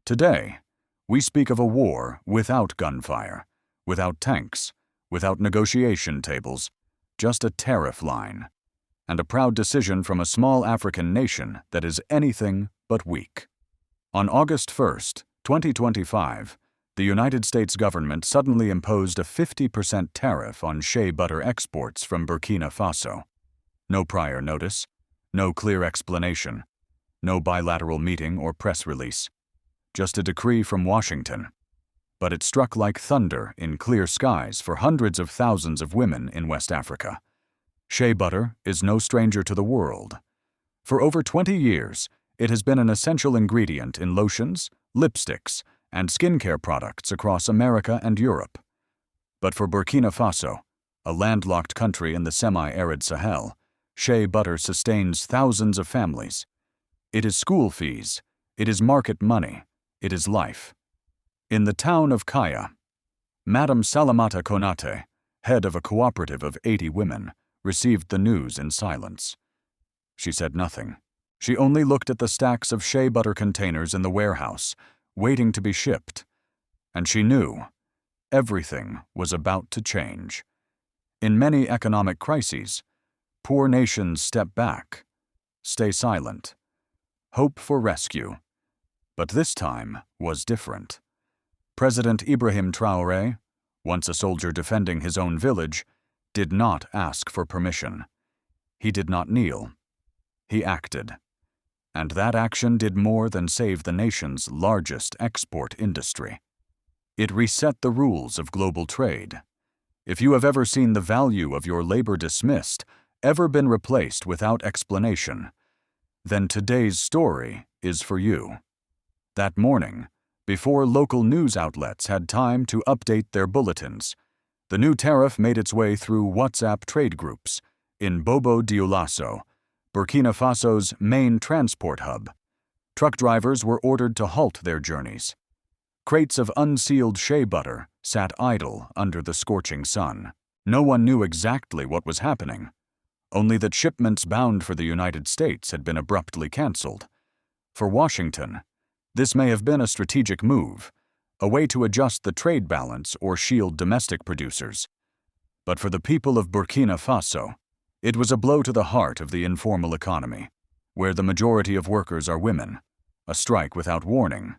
Today, we speak of a war without gunfire, without tanks, without negotiation tables, just a tariff line, and a proud decision from a small African nation that is anything but weak. On August 1st, 2025, the United States government suddenly imposed a 50% tariff on shea butter exports from Burkina Faso. No prior notice, no clear explanation, no bilateral meeting or press release. Just a decree from Washington. But it struck like thunder in clear skies for hundreds of thousands of women in West Africa. Shea butter is no stranger to the world. For over 20 years, it has been an essential ingredient in lotions, lipsticks, and skincare products across America and Europe. But for Burkina Faso, a landlocked country in the semi-arid Sahel, shea butter sustains thousands of families. It is school fees, it is market money, it is life. In the town of Kaya, Madame Salamata Konate, head of a cooperative of 80 women, received the news in silence. She said nothing. She only looked at the stacks of shea butter containers in the warehouse, waiting to be shipped. And she knew everything was about to change. In many economic crises, poor nations step back, stay silent, hope for rescue. But this time was different. President Ibrahim Traoré, once a soldier defending his own village, did not ask for permission. He did not kneel. He acted. And that action did more than save the nation's largest export industry. It reset the rules of global trade. If you have ever seen the value of your labor dismissed, ever been replaced without explanation, then today's story is for you. That morning, before local news outlets had time to update their bulletins, the new tariff made its way through WhatsApp trade groups in Bobo Dioulasso, Burkina Faso's main transport hub. Truck drivers were ordered to halt their journeys. Crates of unsealed shea butter sat idle under the scorching sun. No one knew exactly what was happening, only that shipments bound for the United States had been abruptly canceled. For Washington, this may have been a strategic move, a way to adjust the trade balance or shield domestic producers. But for the people of Burkina Faso, it was a blow to the heart of the informal economy, where the majority of workers are women, a strike without warning.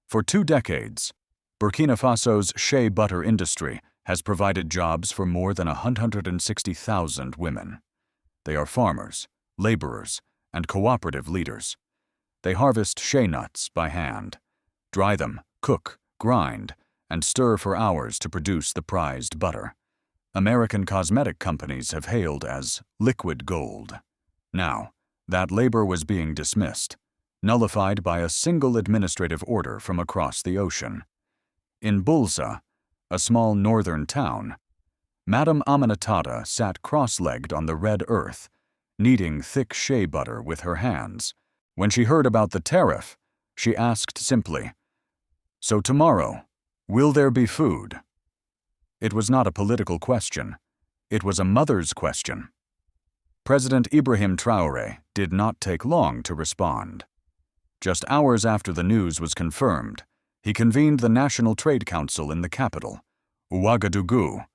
For 2 decades, Burkina Faso's shea butter industry has provided jobs for more than 160,000 women. They are farmers, laborers, and cooperative leaders. They harvest shea nuts by hand, dry them, cook, grind, and stir for hours to produce the prized butter. American cosmetic companies have hailed as liquid gold. Now, that labor was being dismissed, nullified by a single administrative order from across the ocean. In Bulza, a small northern town, Madame Aminatata sat cross-legged on the red earth, kneading thick shea butter with her hands. When she heard about the tariff, she asked simply, "So tomorrow, will there be food?" It was not a political question. It was a mother's question. President Ibrahim Traoré did not take long to respond. Just hours after the news was confirmed, he convened the National Trade Council in the capital, Ouagadougou.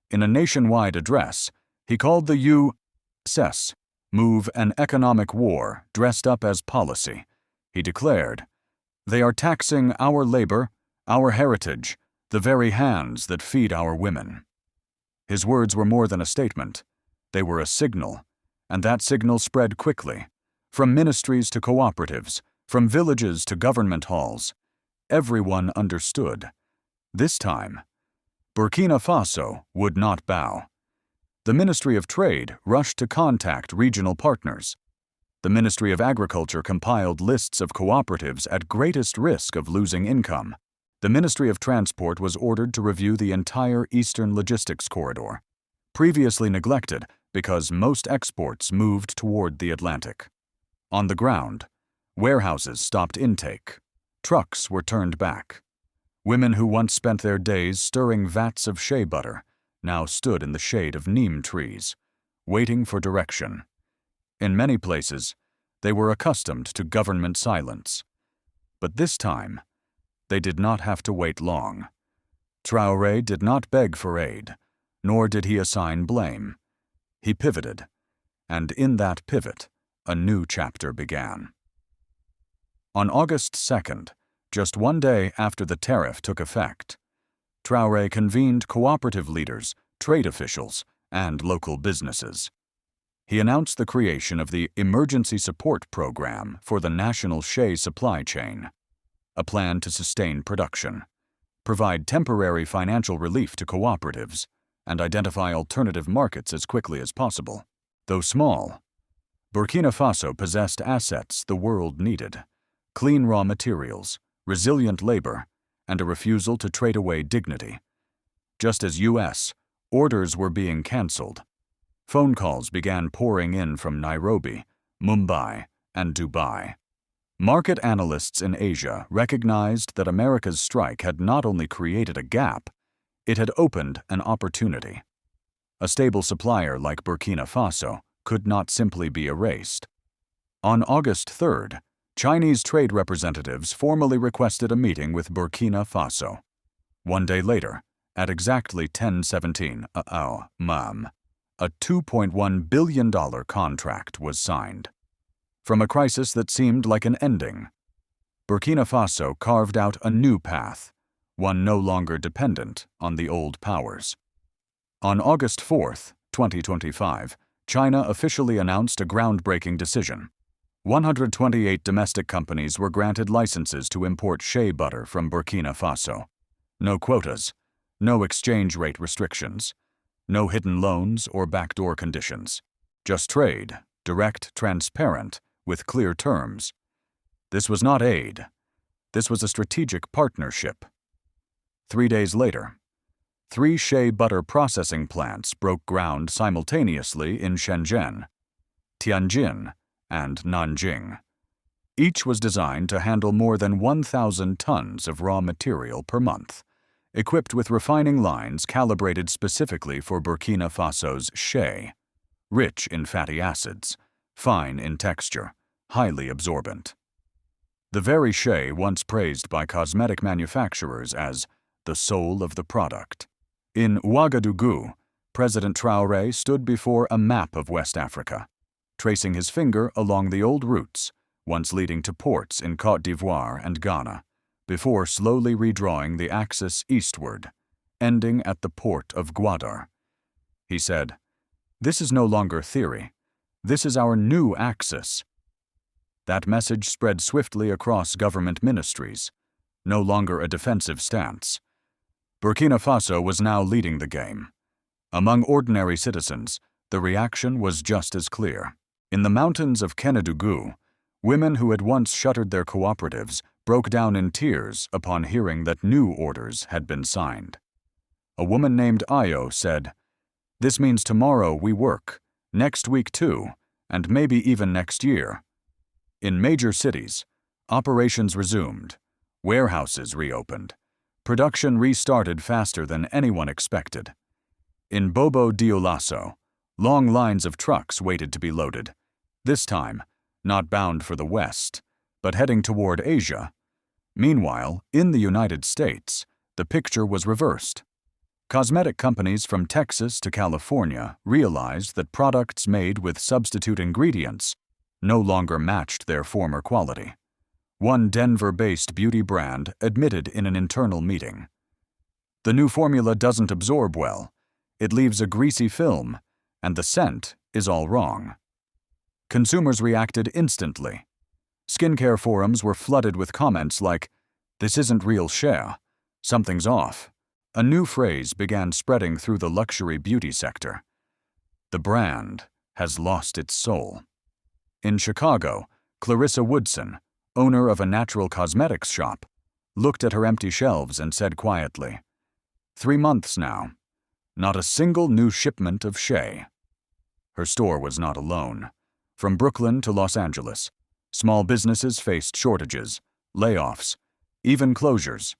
In a nationwide address, he called the U.S. move an economic war dressed up as policy. He declared, "They are taxing our labor, our heritage, the very hands that feed our women." His words were more than a statement. They were a signal, and that signal spread quickly, from ministries to cooperatives, from villages to government halls. Everyone understood. This time, Burkina Faso would not bow. The Ministry of Trade rushed to contact regional partners. The Ministry of Agriculture compiled lists of cooperatives at greatest risk of losing income. The Ministry of Transport was ordered to review the entire Eastern Logistics Corridor, previously neglected because most exports moved toward the Atlantic. On the ground, warehouses stopped intake. Trucks were turned back. Women who once spent their days stirring vats of shea butter now stood in the shade of neem trees, waiting for direction. In many places, they were accustomed to government silence. But this time, They did not have to wait long. Traoré did not beg for aid, nor did he assign blame. He pivoted, and in that pivot, a new chapter began. On August 2nd, just one day after the tariff took effect, Traoré convened cooperative leaders, trade officials, and local businesses. He announced the creation of the Emergency Support Program for the national shea supply chain, a plan to sustain production, provide temporary financial relief to cooperatives, and identify alternative markets as quickly as possible. Though small, Burkina Faso possessed assets the world needed: clean raw materials, resilient labor, and a refusal to trade away dignity. Just as U.S. orders were being canceled, phone calls began pouring in from Nairobi, Mumbai, and Dubai. Market analysts in Asia recognized that America's strike had not only created a gap, it had opened an opportunity. A stable supplier like Burkina Faso could not simply be erased. On August 3rd, Chinese trade representatives formally requested a meeting with Burkina Faso. One day later, at exactly 10:17 a.m., a $2.1 billion contract was signed. From a crisis that seemed like an ending, Burkina Faso carved out a new path, one no longer dependent on the old powers. On August 4th, 2025, China officially announced a groundbreaking decision. 128 domestic companies were granted licenses to import shea butter from Burkina Faso. No quotas, no exchange rate restrictions, no hidden loans or backdoor conditions. Just trade, direct, transparent, with clear terms. This was not aid. This was a strategic partnership. 3 days later, 3 shea butter processing plants broke ground simultaneously in Shenzhen, Tianjin, and Nanjing. Each was designed to handle more than 1,000 tons of raw material per month, equipped with refining lines calibrated specifically for Burkina Faso's shea, rich in fatty acids, fine in texture, highly absorbent. The very shea once praised by cosmetic manufacturers as the soul of the product. In Ouagadougou, President Traoré stood before a map of West Africa, tracing his finger along the old routes, once leading to ports in Côte d'Ivoire and Ghana, before slowly redrawing the axis eastward, ending at the port of Gwadar. He said, "This is no longer theory. This is our new axis." That message spread swiftly across government ministries, no longer a defensive stance. Burkina Faso was now leading the game. Among ordinary citizens, the reaction was just as clear. In the mountains of Kenedougou, women who had once shuttered their cooperatives broke down in tears upon hearing that new orders had been signed. A woman named Ayo said, "This means tomorrow we work, next week too, and maybe even next year." In major cities, operations resumed, warehouses reopened, production restarted faster than anyone expected. In Bobo Dioulasso, long lines of trucks waited to be loaded, this time not bound for the West, but heading toward Asia. Meanwhile, in the United States, the picture was reversed. Cosmetic companies from Texas to California realized that products made with substitute ingredients no longer matched their former quality. One Denver-based beauty brand admitted in an internal meeting, "The new formula doesn't absorb well. It leaves a greasy film, and the scent is all wrong." Consumers reacted instantly. Skincare forums were flooded with comments like, "This isn't real shea. Something's off." A new phrase began spreading through the luxury beauty sector: "The brand has lost its soul." In Chicago, Clarissa Woodson, owner of a natural cosmetics shop, looked at her empty shelves and said quietly, 3 months now, not a single new shipment of shea." Her store was not alone. From Brooklyn to Los Angeles, small businesses faced shortages, layoffs, even closures.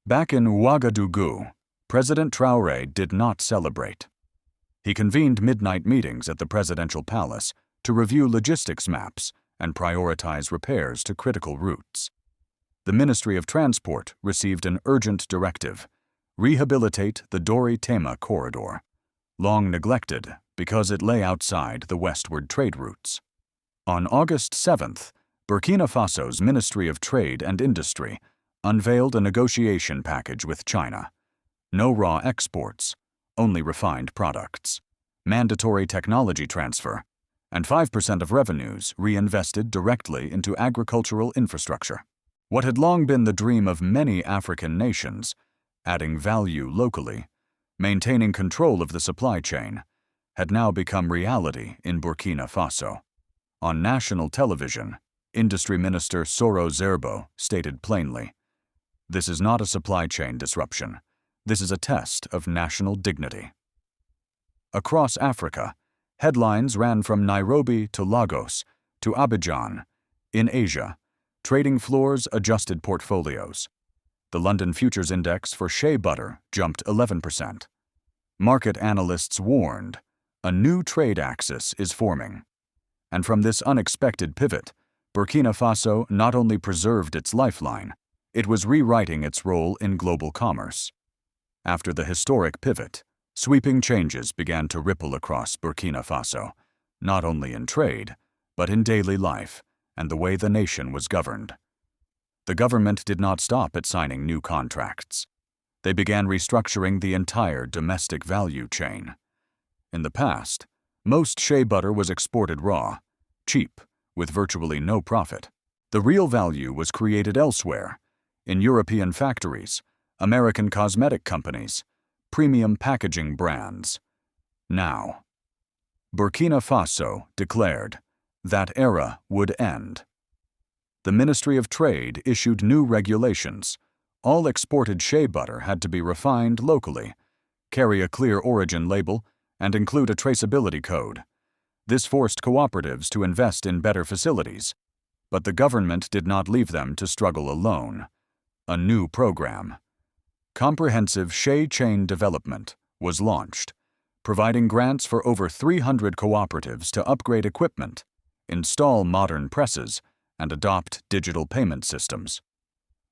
Back in Ouagadougou, President Traoré did not celebrate. He convened midnight meetings at the presidential palace to review logistics maps and prioritize repairs to critical routes. The Ministry of Transport received an urgent directive: rehabilitate the Dori-Tema corridor, long neglected because it lay outside the westward trade routes. On August 7th, Burkina Faso's Ministry of Trade and Industry unveiled a negotiation package with China. No raw exports, only refined products, mandatory technology transfer, and 5% of revenues reinvested directly into agricultural infrastructure. What had long been the dream of many African nations, adding value locally, maintaining control of the supply chain, had now become reality in Burkina Faso. On national television, Industry Minister Soro Zerbo stated plainly, "This is not a supply chain disruption. This is a test of national dignity." Across Africa, headlines ran from Nairobi to Lagos to Abidjan. In Asia, trading floors adjusted portfolios. The London Futures Index for shea butter jumped 11%. Market analysts warned, a new trade axis is forming. And from this unexpected pivot, Burkina Faso not only preserved its lifeline, it was rewriting its role in global commerce. After the historic pivot, sweeping changes began to ripple across Burkina Faso, not only in trade, but in daily life and the way the nation was governed. The government did not stop at signing new contracts. They began restructuring the entire domestic value chain. In the past, most shea butter was exported raw, cheap, with virtually no profit. The real value was created elsewhere, in European factories, American cosmetic companies, premium packaging brands. Now, Burkina Faso declared that era would end. The Ministry of Trade issued new regulations. All exported shea butter had to be refined locally, carry a clear origin label, and include a traceability code. This forced cooperatives to invest in better facilities, but the government did not leave them to struggle alone. A new program, Comprehensive Shea Chain Development, was launched, providing grants for over 300 cooperatives to upgrade equipment, install modern presses, and adopt digital payment systems.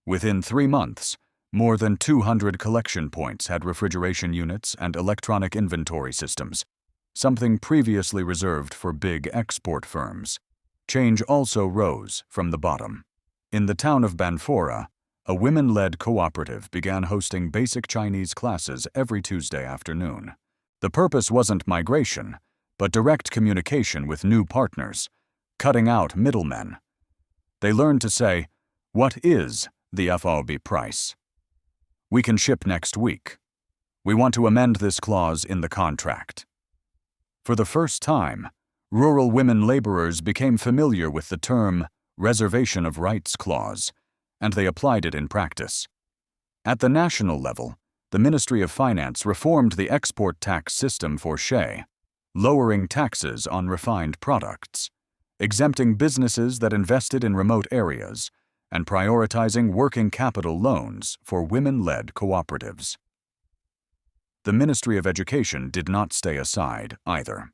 Within 3 months, more than 200 collection points had refrigeration units and electronic inventory systems, something previously reserved for big export firms. Change also rose from the bottom. In the town of Banfora, a women-led cooperative began hosting basic Chinese classes every Tuesday afternoon. The purpose wasn't migration, but direct communication with new partners, cutting out middlemen. They learned to say, "What is the FOB price? We can ship next week. We want to amend this clause in the contract." For the first time, rural women laborers became familiar with the term reservation of rights clause, and they applied it in practice. At the national level, the Ministry of Finance reformed the export tax system for shea, lowering taxes on refined products, exempting businesses that invested in remote areas, and prioritizing working capital loans for women-led cooperatives. The Ministry of Education did not stay aside either.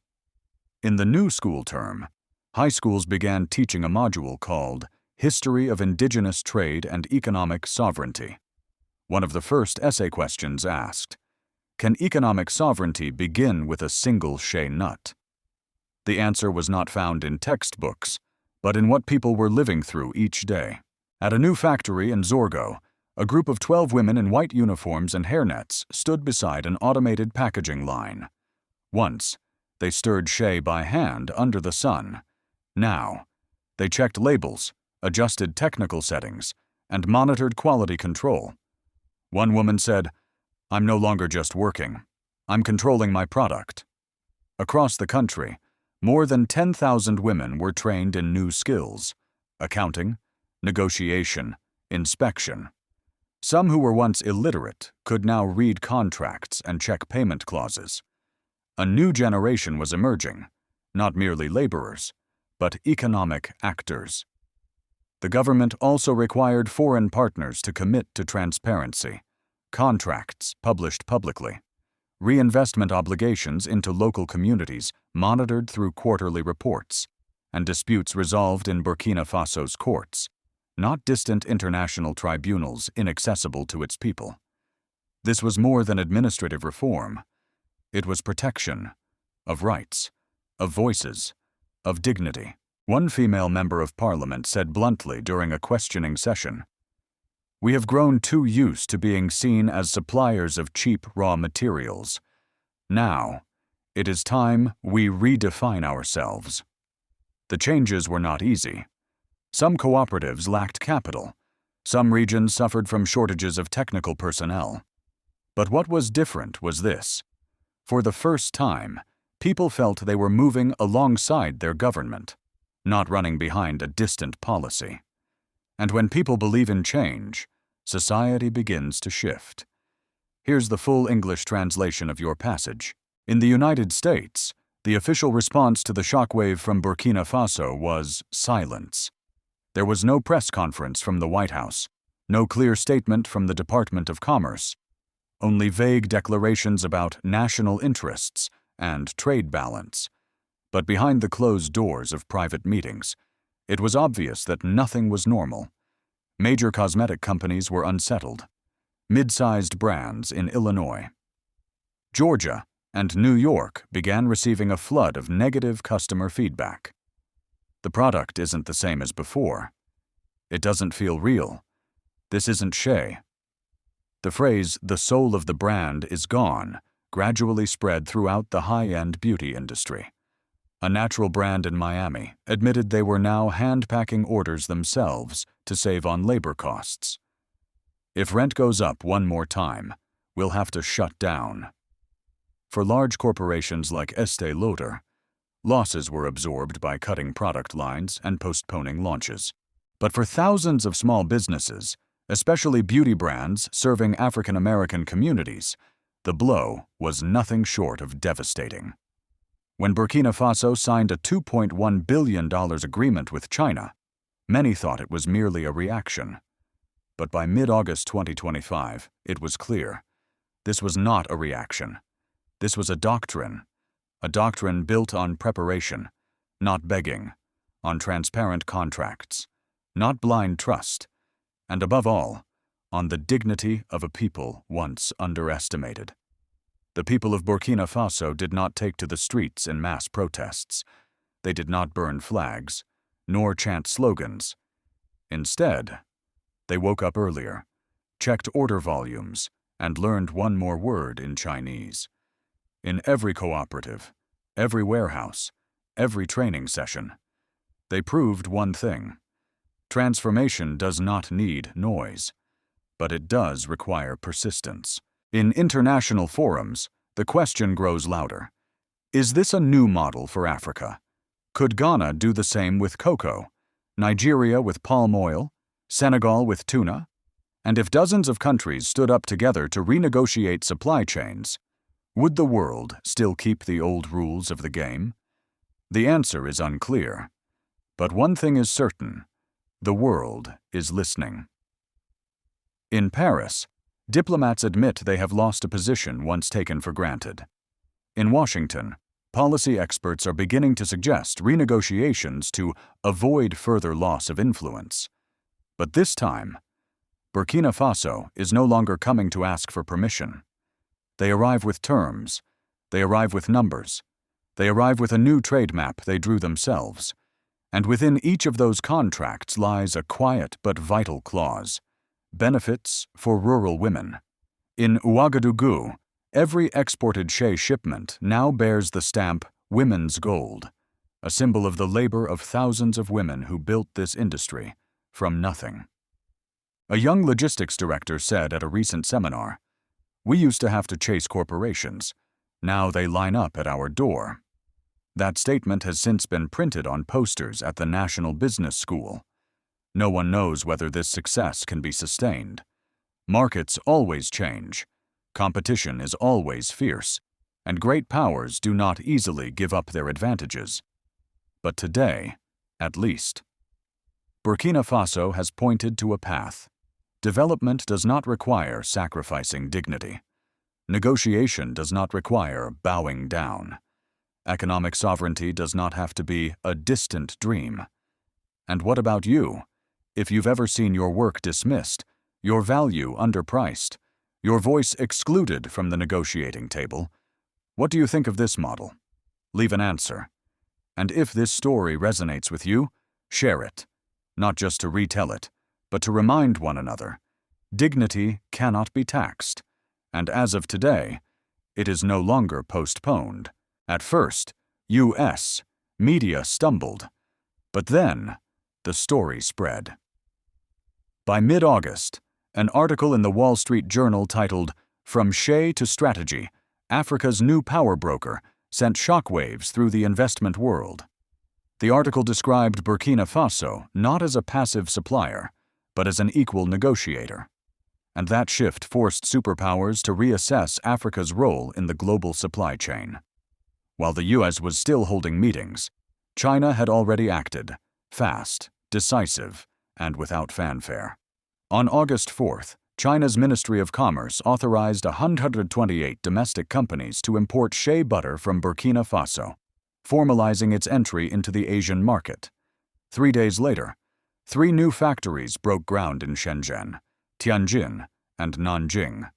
In the new school term, high schools began teaching a module called History of Indigenous Trade and Economic Sovereignty. One of the first essay questions asked, "Can economic sovereignty begin with a single shea nut?" The answer was not found in textbooks, but in what people were living through each day. At a new factory in Zorgo, a group of 12 women in white uniforms and hairnets stood beside an automated packaging line. Once, they stirred shea by hand under the sun. Now, they checked labels, adjusted technical settings, and monitored quality control. One woman said, "I'm no longer just working. I'm controlling my product." Across the country, more than 10,000 women were trained in new skills: accounting, negotiation, inspection. Some who were once illiterate could now read contracts and check payment clauses. A new generation was emerging, not merely laborers, but economic actors. The government also required foreign partners to commit to transparency, contracts published publicly, reinvestment obligations into local communities monitored through quarterly reports, and disputes resolved in Burkina Faso's courts, not distant international tribunals inaccessible to its people. This was more than administrative reform. It was protection of rights, of voices, of dignity. One female member of parliament said bluntly during a questioning session, "We have grown too used to being seen as suppliers of cheap raw materials. Now, it is time we redefine ourselves." The changes were not easy. Some cooperatives lacked capital. Some regions suffered from shortages of technical personnel. But what was different was this. For the first time, people felt they were moving alongside their government, not running behind a distant policy. And when people believe in change, society begins to shift. Here's the full English translation of your passage. In the United States, the official response to the shockwave from Burkina Faso was silence. There was no press conference from the White House, no clear statement from the Department of Commerce, only vague declarations about national interests and trade balance. But behind the closed doors of private meetings, it was obvious that nothing was normal. Major cosmetic companies were unsettled. Mid-sized brands in Illinois, Georgia, and New York began receiving a flood of negative customer feedback. The product isn't the same as before. It doesn't feel real. This isn't Shea. The phrase, "the soul of the brand is gone," gradually spread throughout the high-end beauty industry. A natural brand in Miami admitted they were now hand-packing orders themselves to save on labor costs. "If rent goes up one more time, we'll have to shut down." For large corporations like Estée Lauder, losses were absorbed by cutting product lines and postponing launches. But for thousands of small businesses, especially beauty brands serving African American communities, the blow was nothing short of devastating. When Burkina Faso signed a $2.1 billion agreement with China, many thought it was merely a reaction. But by mid-August 2025, it was clear. This was not a reaction. This was a doctrine built on preparation, not begging, on transparent contracts, not blind trust, and above all, on the dignity of a people once underestimated. The people of Burkina Faso did not take to the streets in mass protests. They did not burn flags, nor chant slogans. Instead, they woke up earlier, checked order volumes, and learned one more word in Chinese. In every cooperative, every warehouse, every training session, they proved one thing. Transformation does not need noise, but it does require persistence. In international forums, the question grows louder. Is this a new model for Africa? Could Ghana do the same with cocoa, Nigeria with palm oil, Senegal with tuna? And if dozens of countries stood up together to renegotiate supply chains, would the world still keep the old rules of the game? The answer is unclear. But one thing is certain. The world is listening. In Paris, diplomats admit they have lost a position once taken for granted. In Washington, policy experts are beginning to suggest renegotiations to avoid further loss of influence. But this time, Burkina Faso is no longer coming to ask for permission. They arrive with terms. They arrive with numbers. They arrive with a new trade map they drew themselves. And within each of those contracts lies a quiet but vital clause: benefits for rural women. In Ouagadougou, every exported Shea shipment now bears the stamp "Women's Gold," a symbol of the labor of thousands of women who built this industry from nothing. A young logistics director said at a recent seminar, "We used to have to chase corporations. Now they line up at our door." That statement has since been printed on posters at the National Business School. No one knows whether this success can be sustained. Markets always change. Competition is always fierce, and great powers do not easily give up their advantages. But today, at least, Burkina Faso has pointed to a path. Development does not require sacrificing dignity. Negotiation does not require bowing down. Economic sovereignty does not have to be a distant dream. And what about you? If you've ever seen your work dismissed, your value underpriced, your voice excluded from the negotiating table, what do you think of this model? Leave an answer. And if this story resonates with you, share it, not just to retell it, but to remind one another. Dignity cannot be taxed, and as of today, it is no longer postponed. At first, U.S. media stumbled, but then the story spread. By mid-August, an article in the Wall Street Journal titled "From Shea to Strategy, Africa's New Power Broker" sent shockwaves through the investment world. The article described Burkina Faso not as a passive supplier, but as an equal negotiator. And that shift forced superpowers to reassess Africa's role in the global supply chain. While the U.S. was still holding meetings, China had already acted, fast, decisive, and without fanfare. On August 4th, China's Ministry of Commerce authorized 128 domestic companies to import shea butter from Burkina Faso, formalizing its entry into the Asian market. 3 days later, 3 new factories broke ground in Shenzhen, Tianjin, and Nanjing.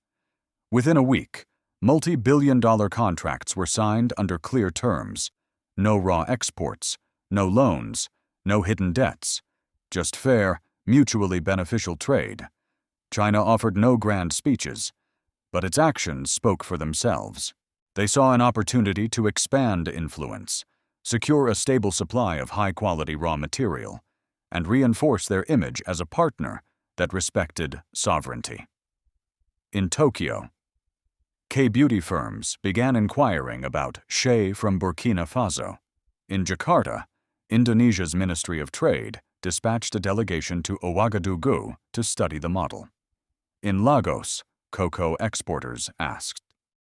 Within a week, multi-billion-dollar contracts were signed under clear terms. No raw exports, no loans, no hidden debts, just fair, mutually beneficial trade. China offered no grand speeches, but its actions spoke for themselves. They saw an opportunity to expand influence, secure a stable supply of high-quality raw material, and reinforce their image as a partner that respected sovereignty. In Tokyo, K-beauty firms began inquiring about shea from Burkina Faso. In Jakarta, Indonesia's Ministry of Trade dispatched a delegation to Ouagadougou to study the model. In Lagos, cocoa exporters asked,